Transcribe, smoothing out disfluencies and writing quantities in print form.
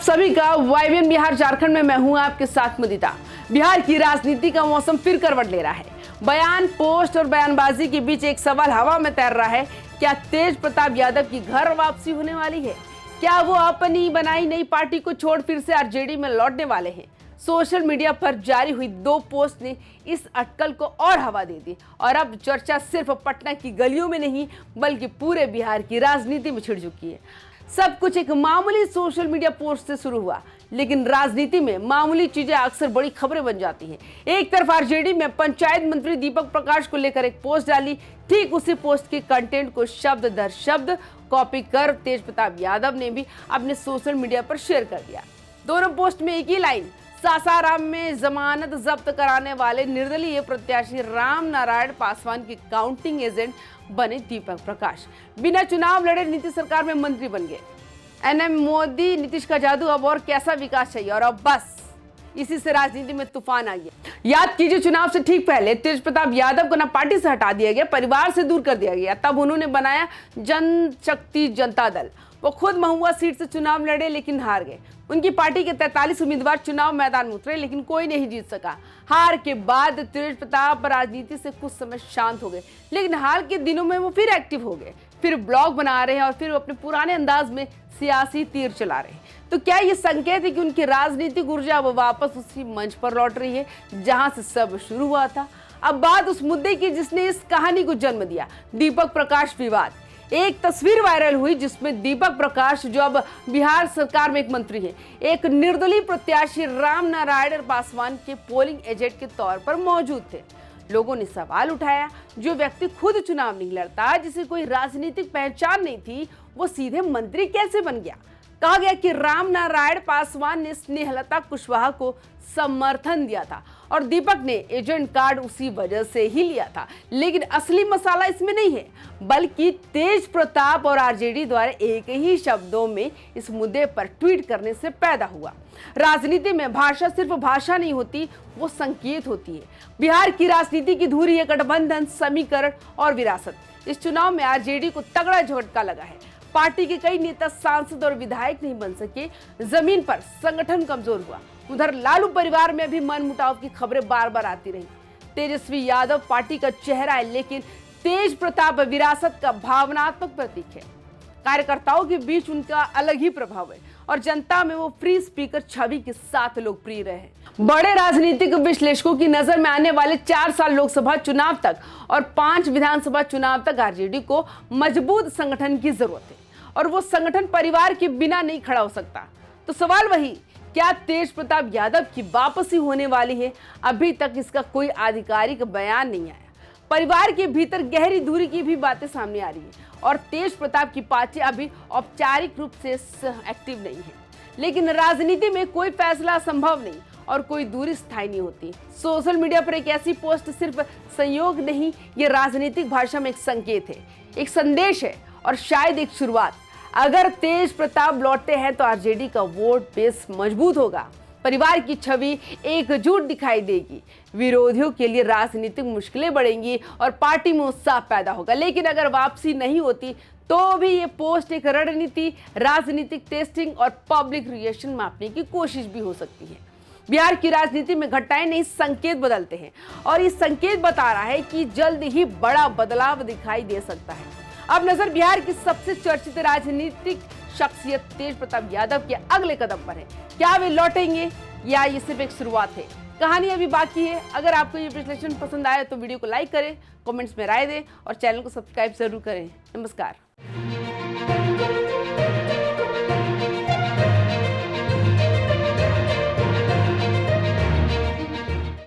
सभी का वाईबीएम बिहार झारखंड में मैं हूं आपके साथ मुदिता। बिहार की राजनीति का मौसम फिर करवट ले रहा है। बयान, पोस्ट और बयानबाजी के बीच एक सवाल हवा में तैर रहा है। क्या तेज प्रताप यादव की घर वापसी होने वाली है? क्या वो अपनी बनाई नई पार्टी को छोड़ फिर से आरजेडी में लौटने वाले हैं? सोशल मीडिया पर जारी हुई 2 पोस्ट ने इस अटकल को और हवा दे दी और अब चर्चा सिर्फ पटना की गलियों में नहीं बल्कि पूरे बिहार की राजनीति में छिड़ चुकी है। सब कुछ एक मामूली सोशल मीडिया पोस्ट से शुरू हुआ, लेकिन राजनीति में मामूली चीजें अक्सर बड़ी खबरें बन जाती हैं। एक तरफ आरजेडी में पंचायत मंत्री दीपक प्रकाश को लेकर एक पोस्ट डाली, ठीक उसी पोस्ट के कंटेंट को शब्द दर शब्द कॉपी कर तेज प्रताप यादव ने भी अपने सोशल मीडिया पर शेयर कर दिया। दोनों पोस्ट में एक ही लाइन, सासाराम में जमानत जब्त कराने वाले निर्दलीय प्रत्याशी राम नारायण पासवान की काउंटिंग एजेंट बने दीपक प्रकाश, बिना चुनाव लड़े नीतीश सरकार में मंत्री बन गए। एनएम मोदी नीतीश का जादू, अब और कैसा विकास चाहिए? और अब बस इसी से राजनीति में तूफान आ गया। याद कीजिए, चुनाव से ठीक पहले तेज प्रताप यादव को ना पार्टी से हटा दिया गया, परिवार से दूर कर दिया गया। तब उन्होंने बनाया जनशक्ति जनता दल। वो खुद महुआ सीट से चुनाव लड़े लेकिन हार गए। उनकी पार्टी के 43 उम्मीदवार चुनाव मैदान में उतरे लेकिन कोई नहीं जीत सका। हार के बाद तेज प्रताप राजनीति से कुछ समय शांत हो गए, लेकिन हाल के दिनों में वो फिर एक्टिव हो गए, फिर ब्लॉग बना रहे हैं और फिर अपने पुराने अंदाज में सियासी तीर चला रहे हैं। तो क्या ये संकेत है कि उनकी राजनीतिक ऊर्जा अब वापस उसी मंच पर लौट रही है जहां से सब शुरू हुआ था? अब बात उस मुद्दे की जिसने इस कहानी को जन्म दिया, दीपक प्रकाश विवाद। एक तस्वीर वायरल हुई जिसमें दीपक प्रकाश, जो अब बिहार सरकार में एक मंत्री है, एक निर्दलीय प्रत्याशी राम नारायण पासवान के पोलिंग एजेंट के तौर पर मौजूद थे। लोगों ने सवाल उठाया, जो व्यक्ति खुद चुनाव नहीं लड़ता, जिसे कोई राजनीतिक पहचान नहीं थी, वो सीधे मंत्री कैसे बन गया? कहा गया कि राम नारायण पासवान ने स्नेहलता कुशवाहा को समर्थन दिया था और दीपक ने एजेंट कार्ड उसी वजह से ही लिया था। लेकिन असली मसाला इसमें नहीं है, बल्कि तेज प्रताप और आरजेडी द्वारा एक ही शब्दों में इस मुद्दे पर ट्वीट करने से पैदा हुआ। राजनीति में भाषा सिर्फ भाषा नहीं होती, वो संकेत होती है। बिहार की राजनीति की धुरी है गठबंधन, समीकरण और विरासत। इस चुनाव में आरजेडी को तगड़ा झटका लगा है। पार्टी के कई नेता, सांसद और विधायक नहीं बन सके, जमीन पर संगठन कमजोर हुआ। उधर लालू परिवार में भी मनमुटाव की खबरें बार बार आती रही। तेजस्वी यादव पार्टी का चेहरा है, लेकिन तेज प्रताप विरासत का भावनात्मक प्रतीक है। कार्यकर्ताओं के बीच उनका अलग ही प्रभाव है और जनता में वो फ्री स्पीकर छवि के साथ लोकप्रिय रहे। बड़े राजनीतिक विश्लेषकों की नजर में आने वाले 4 साल लोकसभा चुनाव तक और 5 विधानसभा चुनाव तक आरजेडी को मजबूत संगठन की जरूरत है और वो संगठन परिवार के बिना नहीं खड़ा हो सकता। तो सवाल वही, क्या तेज प्रताप यादव की वापसी होने वाली है? अभी तक इसका कोई आधिकारिक बयान नहीं आया। परिवार के भीतर गहरी दूरी की भी बातें सामने आ रही है और तेज प्रताप की पार्टी अभी औपचारिक रूप से एक्टिव नहीं है। लेकिन राजनीति में कोई फैसला संभव नहीं और कोई दूरी स्थायी नहीं होती। सोशल मीडिया पर एक ऐसी पोस्ट सिर्फ संयोग नहीं, ये राजनीतिक भाषा में एक संकेत है, एक संदेश है और शायद एक शुरुआत। अगर तेज प्रताप लौटते हैं तो आरजेडी का वोट बेस मजबूत होगा, परिवार की छवि एकजुट दिखाई देगी, विरोधियों के लिए राजनीतिक मुश्किलें बढ़ेंगी और पार्टी में उत्साह पैदा होगा। लेकिन अगर वापसी नहीं होती तो भी ये पोस्ट एक रणनीति, राजनीतिक टेस्टिंग और पब्लिक रिएक्शन मापने की कोशिश भी हो सकती है। बिहार की राजनीति में घटनाएं नहीं, संकेत बदलते हैं और ये संकेत बता रहा है कि जल्द ही बड़ा बदलाव दिखाई दे सकता है। अब नजर बिहार की सबसे चर्चित राजनीतिक शख्सियत तेज प्रताप यादव के अगले कदम पर है। क्या वे लौटेंगे या ये सिर्फ एक शुरुआत है? कहानी अभी बाकी है। अगर आपको ये विश्लेषण पसंद आया तो वीडियो को लाइक करें, कमेंट्स में राय दें और चैनल को सब्सक्राइब जरूर करें। नमस्कार।